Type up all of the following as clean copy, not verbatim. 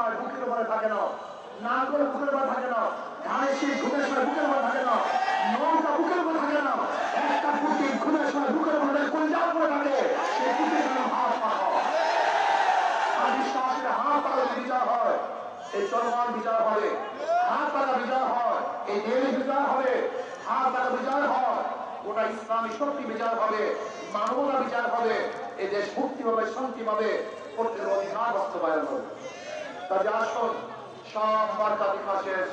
সময় বুকের উপরে থাকে না, নাক করে বুকের উপরে থাকে না, ঘাড়ে সেই ঘুমের সময় বুকের উপরে থাকে না, নৌকা বুকের উপরে থাকে না, একটা বুকে ঘুমের সময় বুকের উপরে কলিজার উপরে থাকে, সেই বুকের জন্য হাত পাখা আর বিশ্বাসের হাত পাখা বিজয় হয়, এই চলমান বিজয় হবে, হাত পাখা বিজয় হয়, এই দেশ বিজয় হবে, হাত পাখা বিজয় হয়, গোটা ইসলামী শক্তি বিজয় হবে, মানবতা বিজয় হবে, এই দেশ মুক্তি হবে, শান্তি পাবে, প্রত্যেকের অধিকার বাস্তবায়ন হবে। কাজে আসুন সব মার্কা দেখা শেষ,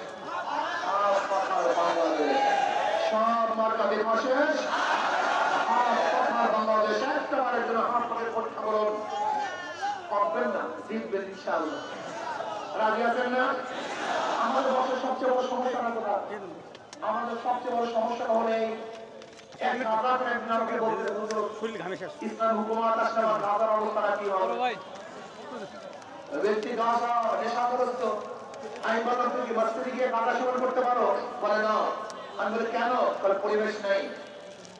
সব কথার বাংলাদেশ, সব মার্কা দেখা শেষ, সব কথার বাংলাদেশ। একটা বারের জন্য হাত পাখের পরীক্ষা করুন, করবেন না, জিতবেন ইনশাআল্লাহ। রাজি আছেন না? আমাদের বছর সবচেয়ে বড় সমস্যাটা কোথা? আমাদের সবচেয়ে বড় সমস্যাটা হলে ইসলাম হুকুমাত আসলে আমার গাজার অবস্থাটা কি হবে? ব্যক্তি গাজা নেশাগ্রস্ত, আমি বললাম তুমি কি মসজিদে গিয়ে গাঁজা সেবন করতে পারো? বলে না। আমি বলি কেন? বলে পরিবেশ নেই।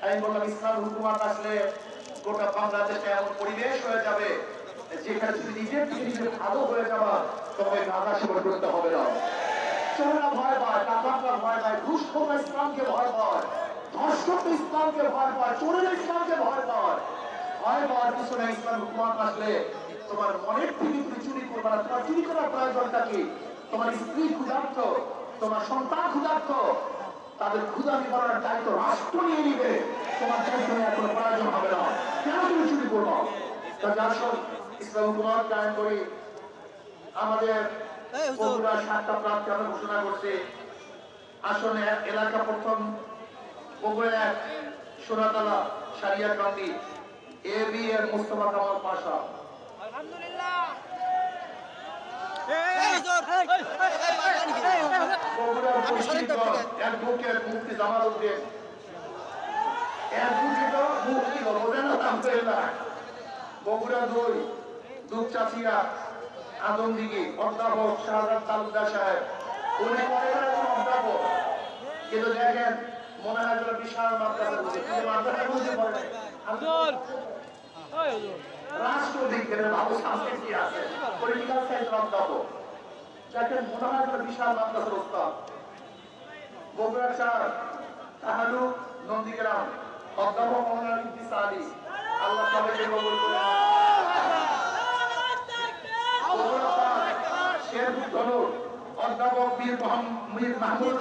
আমি বললাম ইসলাম হুকুমাত আসলে গোটা বাংলাদেশে এমন পরিবেশ হয়ে যাবে যেখানে যদি নিজের থেকে নিজে ভালো হয়ে যাওয়া তবে গাঁজা সেবন করতে হবে না। চোরা ভয় পায়, ডাকাতরা ভয় পায়, ঘুষখোররা ইসলামকে ভয় পায়, ধর্ষক ইসলামকে ভয় পায়, চোরের ইসলামকে ভয় পায়। ভয় পাওয়ার পিছনে ইসলাম হুকুমাত আসলে তোমার মনের থেকে তুমি চুরি করবে না। তোমার চুরি করার প্রয়োজনটা কি? তোমার স্ত্রী ক্ষুধার্ত, তোমার সন্তান ক্ষুধার্ত, তাদের ক্ষুধা নিবারণের দায়িত্ব রাষ্ট্র নিয়ে নিবে, তোমার দায়িত্ব নেওয়ার কোনো প্রয়োজন হবে না। কেন তুমি চুরি করবো? কাজে আসুন ইসলাম হুকুমাত কায়েম করি। আমাদের বগুড়া 7টা প্রার্থী আমরা ঘোষণা করছি। আসলে এলাকা প্রথম বগুড়া 1 সোনাতলা সারিয়াকান্দি এবিএম মুস্তফা কামাল পাশা। বগুড়ার অ্যাডভোকেট মুফতি জামাল উদ্দিন, অ্যাডভোকেট মুফতি বোঝেন আলহামদুলিল্লাহ। বগুড়া 2 দুপচাচিয়া আদমদিঘি অধ্যাপক শাহজাদ তালুকদার সাহেব, উনি পরিবারের একজন অধ্যাপক, কিন্তু দেখেন মনে হয় যেন বিশাল মাদ্রাসা বুঝে, কিন্তু মাদ্রাসা বুঝতে পারে রাষ্ট্রবিজ্ঞানের ভালো সাবজেক্ট আছে, পলিটিক্যাল সায়েন্সের অধ্যাপক, দেখেন মনে হয় যেন বিশাল মাদ্রাসার উস্তাদ। বগুড়া 4 তাহালুক নন্দীগ্রাম অধ্যাপক মৌলানা ইদ্রিস আলী, আল্লাহ সবাইকে কবুল করুন। অধ্যাপক মীর মাহমুদ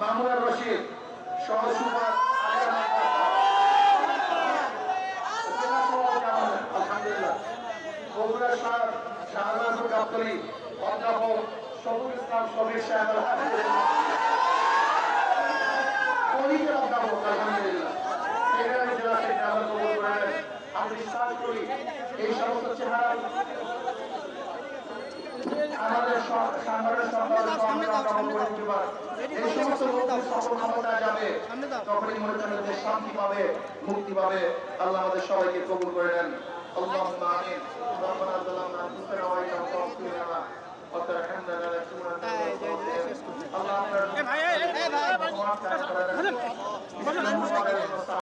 মাহমুদ রশিদ সহ সুপার আলহামদুলিল্লাহ। বগুড়া শাহজাদপুর গাবতলী অধ্যাপক সবুজ ইসলাম শফিক সাহেব আলহামদুলিল্লাহ, অধ্যাপক আলহামদুলিল্লাহ। আমি বিশ্বাস করি এই সমস্ত চেহারা আমাদের সাংবাদিক এই সমস্ত লোকের সকল ক্ষমতায় যাবে, তখনই মনে করেন যে শান্তি পাবে, মুক্তি পাবে। আল্লাহ আমাদের সবাইকে কবুল করে নেন। আল্লাহুম্মা আমিন। রব্বানা যালামনা আনফুসানা ওয়া ইন লাম তাগফির লানা ওয়া তারহামনা লানাকুনান্না মিনাল খাসিরিন। আল্লাহ